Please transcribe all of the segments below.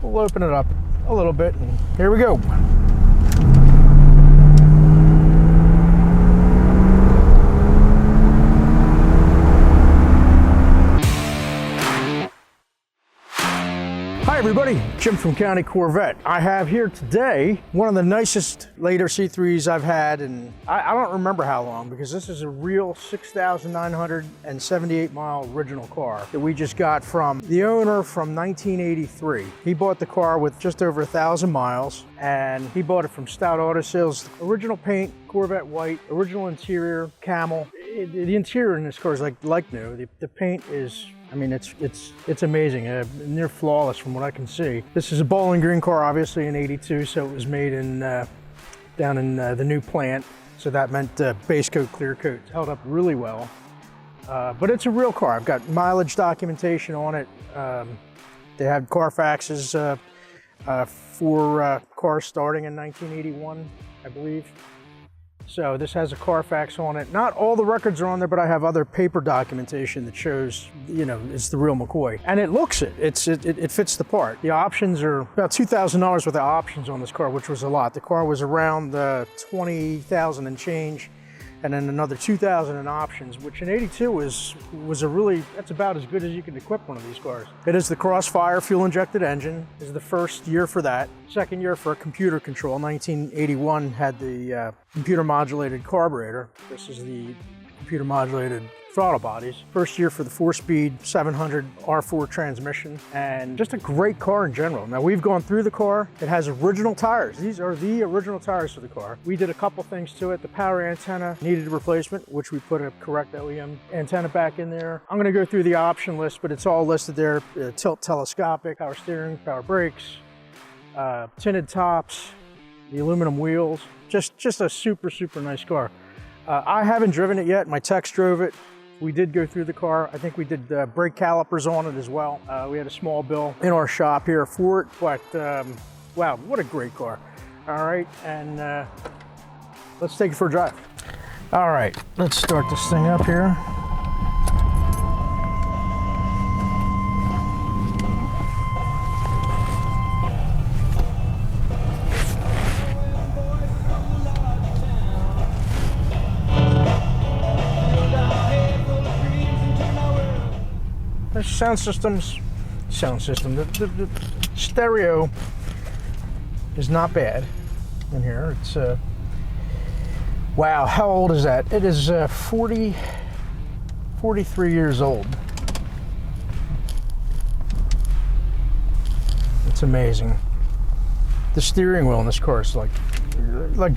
we'll open it up a little bit, and here we go. Hi everybody, Jim from County Corvette. I have here today one of the nicest later C3s I've had, and I don't remember how long, because this is a real 6,978 mile original car that we just got from the owner from 1983. He bought the car with just over 1,000 miles, and he bought it from Stout Auto Sales. Original paint, Corvette White, original interior, camel. The interior in this car is like new. The paint is, I mean, it's amazing, near flawless from what I can see. This is a Bowling Green car, obviously in '82, so it was made in down in the new plant. So that meant base coat, clear coat. It's held up really well, but it's a real car. I've got mileage documentation on it. They had Carfaxes for cars starting in 1981, I believe. So this has a Carfax on it. Not all the records are on there, but I have other paper documentation that shows, you know, it's the real McCoy. And it looks it. It fits the part. The options are about $2,000 worth of options on this car, which was a lot. The car was around $20,000 and change, and then another $2,000 in options, which in '82 was a really, that's about as good as you can equip one of these cars. It is the Crossfire fuel-injected engine. This is the first year for that. Second year for computer control. 1981 had the computer modulated carburetor. This is the computer modulated throttle bodies. First year for the 4-speed 700 R4 transmission, and just a great car in general. Now we've gone through the car. It has original tires. These are the original tires for the car. We did a couple things to it. The power antenna needed a replacement, which we put a correct OEM antenna back in there. I'm gonna go through the option list, but it's all listed there. Tilt telescopic, power steering, power brakes, tinted tops, the aluminum wheels. Just a super nice car. I haven't driven it yet. My techs drove it. We did go through the car. I think we did brake calipers on it as well. We had a small bill in our shop here for it, but wow, what a great car. All right, and let's take it for a drive. All right, let's start this thing up here. The sound system, the stereo is not bad in here. It's wow, how old is that? It is 43 years old. It's amazing. The steering wheel in this car is like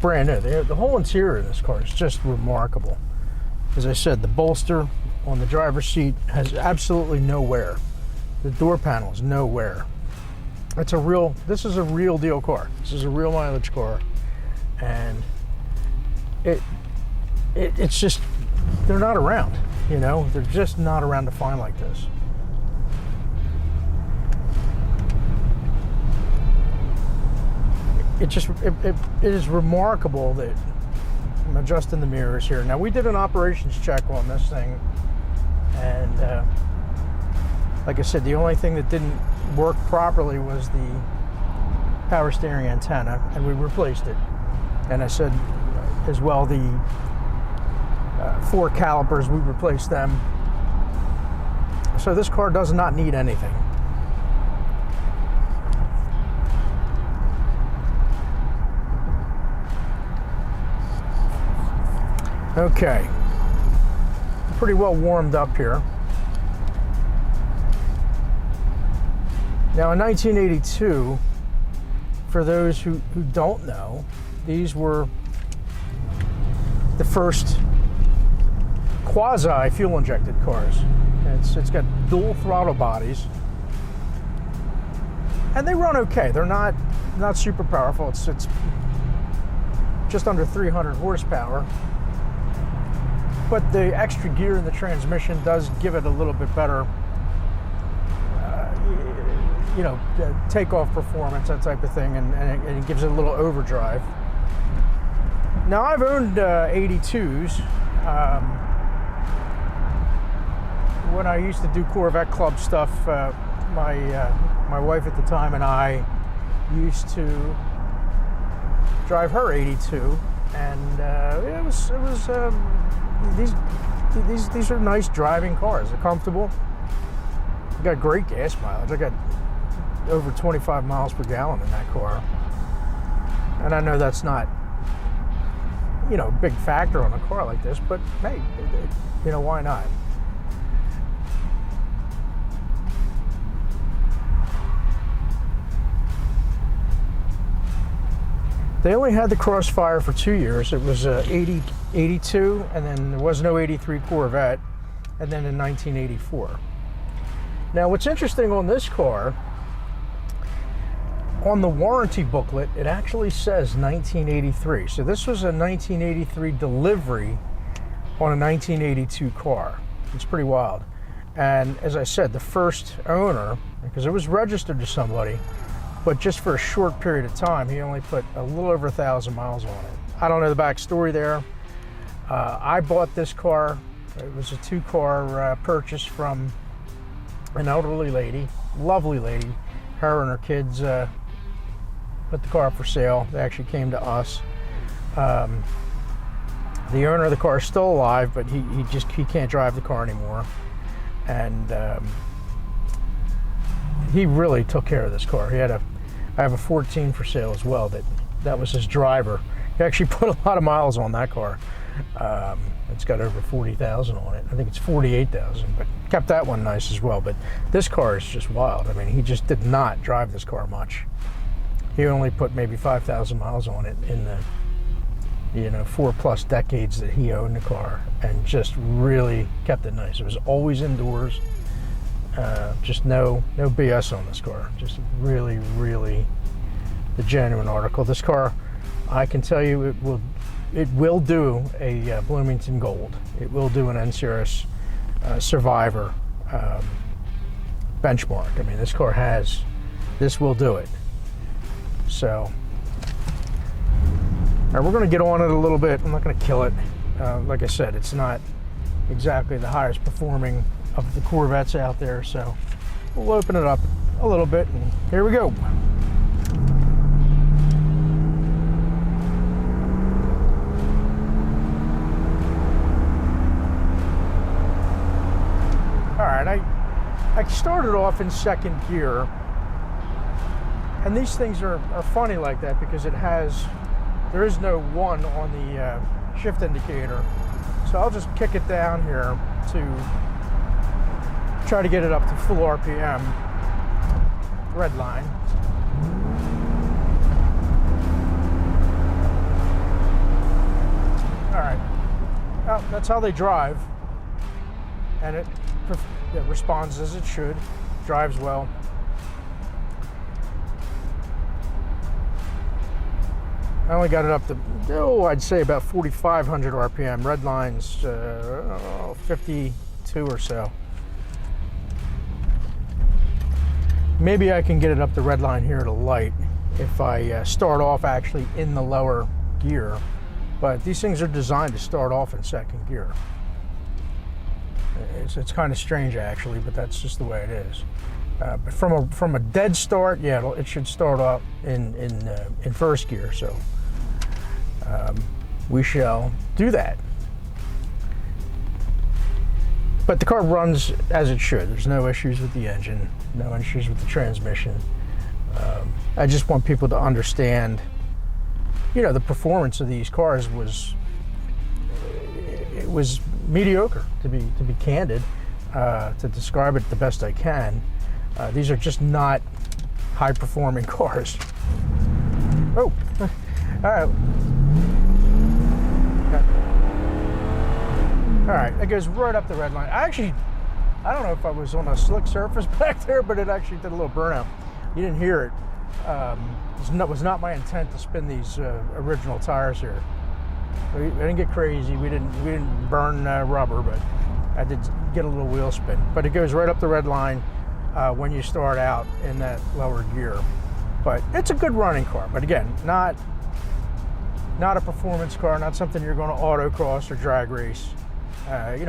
brand new. The whole interior of this car is just remarkable. As I said, the bolster on the driver's seat has absolutely no wear. The door panel is no wear. This is a real deal car. This is a real mileage car. And it's just, they're not around, you know? They're just not around to find like this. It is remarkable that I'm adjusting the mirrors here. Now we did an operations check on this thing, and like I said, the only thing that didn't work properly was the power steering antenna, and we replaced it. And I said as well, the 4 calipers, we replaced them. So this car does not need anything. Okay, pretty well warmed up here. Now in 1982, for those who don't know, these were the first quasi fuel injected cars. It's got dual throttle bodies, and they run okay. They're not super powerful. It's just under 300 horsepower. But the extra gear in the transmission does give it a little bit better, you know, takeoff performance, that type of thing, and it gives it a little overdrive. Now I've owned 82s. When I used to do Corvette Club stuff, my my wife at the time and I used to drive her 82, and these are nice driving cars. They're comfortable. You got great gas mileage. I got over 25 miles per gallon in that car, and I know that's not, you know, a big factor on a car like this, but hey, you know, why not? They only had the Crossfire for 2 years. It was 80, 82, and then there was no 83 Corvette, and then in 1984. Now, what's interesting on this car, on the warranty booklet, it actually says 1983. So this was a 1983 delivery on a 1982 car. It's pretty wild. And as I said, the first owner, because it was registered to somebody, but just for a short period of time, he only put a little over 1,000 miles on it. I don't know the backstory there. I bought this car. It was a two-car purchase from an elderly lady, lovely lady. Her and her kids put the car up for sale. They actually came to us. The owner of the car is still alive, but he can't drive the car anymore. And he really took care of this car. I have a 14 for sale as well. That was his driver. He actually put a lot of miles on that car. It's got over 40,000 on it. I think it's 48,000, but kept that one nice as well. But this car is just wild. I mean, he just did not drive this car much. He only put maybe 5,000 miles on it in the, 4+ decades that he owned the car, and just really kept it nice. It was always indoors. Just no BS on this car. Just really, really the genuine article. This car, I can tell you, it will do a Bloomington Gold. It will do an NCRS Survivor benchmark. I mean, this will do it. So, all right, we're going to get on it a little bit. I'm not going to kill it. Like I said, it's not exactly the highest performing of the Corvettes out there, so we'll open it up a little bit, and here we go. All right, I started off in second gear, and these things are funny like that because there is no 1 on the shift indicator, so I'll just kick it down here to try to get it up to full RPM. Red line. All right. Well, that's how they drive, and it responds as it should. Drives well. I only got it up to, I'd say about 4,500 RPM. Red line's 52 or so. Maybe I can get it up the red line here to light if I start off actually in the lower gear. But these things are designed to start off in second gear. It's kind of strange actually, but that's just the way it is. But from a dead start, yeah, it should start off in first gear. So we shall do that. But the car runs as it should. There's no issues with the engine, no issues with the transmission. I just want people to understand, the performance of these cars was mediocre, to be candid, to describe it the best I can. These are just not high-performing cars. Oh, all right. All right, it goes right up the red line. I don't know if I was on a slick surface back there, but it actually did a little burnout. You didn't hear it. It was not my intent to spin these original tires here. I didn't get crazy. We didn't burn rubber, but I did get a little wheel spin. But it goes right up the red line when you start out in that lower gear. But it's a good running car. But again, not a performance car, not something you're going to autocross or drag race.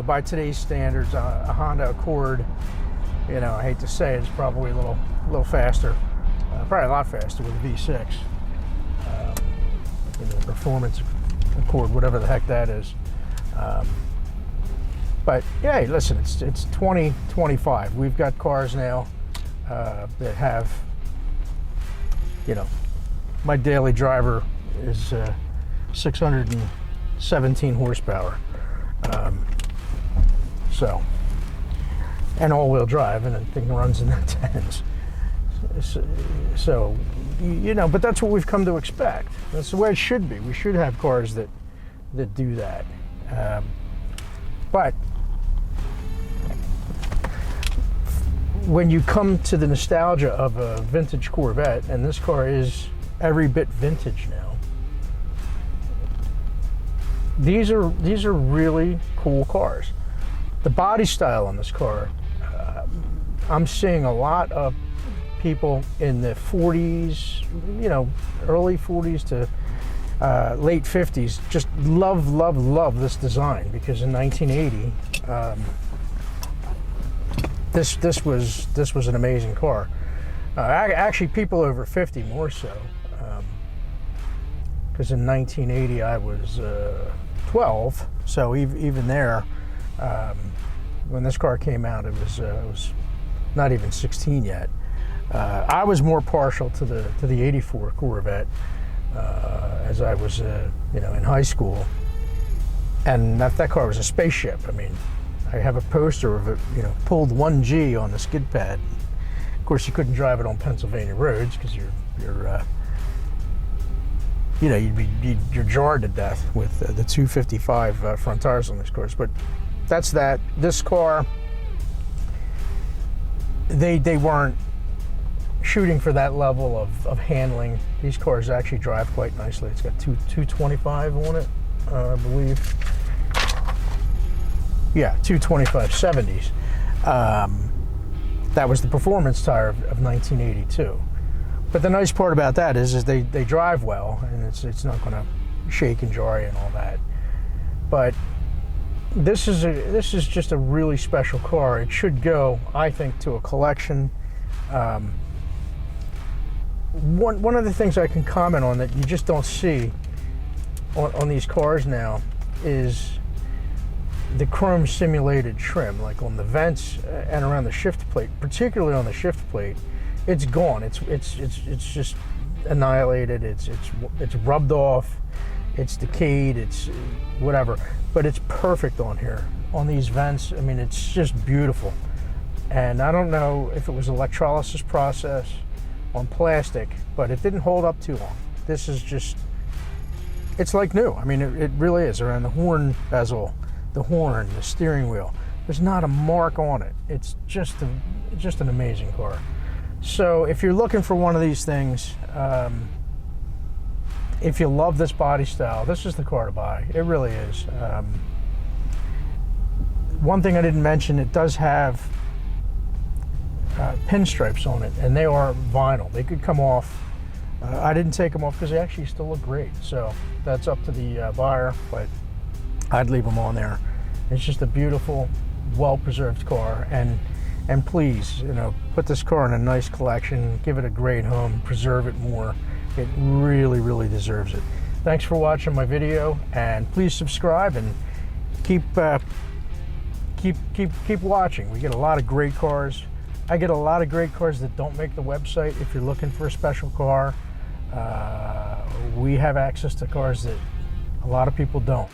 By today's standards, a Honda Accord, I hate to say it, it's probably a little a little faster, probably a lot faster with a V6. Performance Accord, whatever the heck that is. But yeah, listen, it's 2025. We've got cars now that have, my daily driver is 617 horsepower. So, and all-wheel drive, and the thing runs in the tens. So, but that's what we've come to expect. That's the way it should be. We should have cars that do that. But when you come to the nostalgia of a vintage Corvette, and this car is every bit vintage now, these are really cool cars. The body style on this car, I'm seeing a lot of people in the 40s, early 40s to late 50s just love this design, because in 1980 this was an amazing car. Actually, people over 50 more so, because in 1980 I was 12, so even there, when this car came out, it was not even 16 yet. I was more partial to the 84 Corvette as I was in high school, and that car was a spaceship. I mean, I have a poster of it, pulled 1G on the skid pad. Of course, you couldn't drive it on Pennsylvania roads because you're jarred to death with the 255 front tires on this car. But that's that. This car, they weren't shooting for that level of handling. These cars actually drive quite nicely. It's got 225 on it, I believe. Yeah, 225 70s. That was the performance tire of 1982. But the nice part about that is they drive well, and it's not going to shake and jar you and all that. But this is just a really special car. It should go, I think, to a collection. One of the things I can comment on that you just don't see on these cars now is the chrome simulated trim, like on the vents and around the shift plate, particularly on the shift plate. It's gone. It's just annihilated. It's rubbed off. It's decayed. It's whatever. But it's perfect on here, on these vents. I mean, it's just beautiful. And I don't know if it was an electrolysis process on plastic, but it didn't hold up too long. This is just, it's like new. I mean, it really is. Around the horn bezel, the horn, the steering wheel, there's not a mark on it. It's just an amazing car. So if you're looking for one of these things, if you love this body style, this is the car to buy. It really is. One thing I didn't mention, it does have pinstripes on it, and they are vinyl. They could come off. I didn't take them off because they actually still look great. So that's up to the buyer, but I'd leave them on there. It's just a beautiful, well-preserved car, and please, put this car in a nice collection, give it a great home, preserve it more. It really, really deserves it. Thanks for watching my video, and please subscribe and keep watching. We get a lot of great cars. I get a lot of great cars that don't make the website. If you're looking for a special car, we have access to cars that a lot of people don't.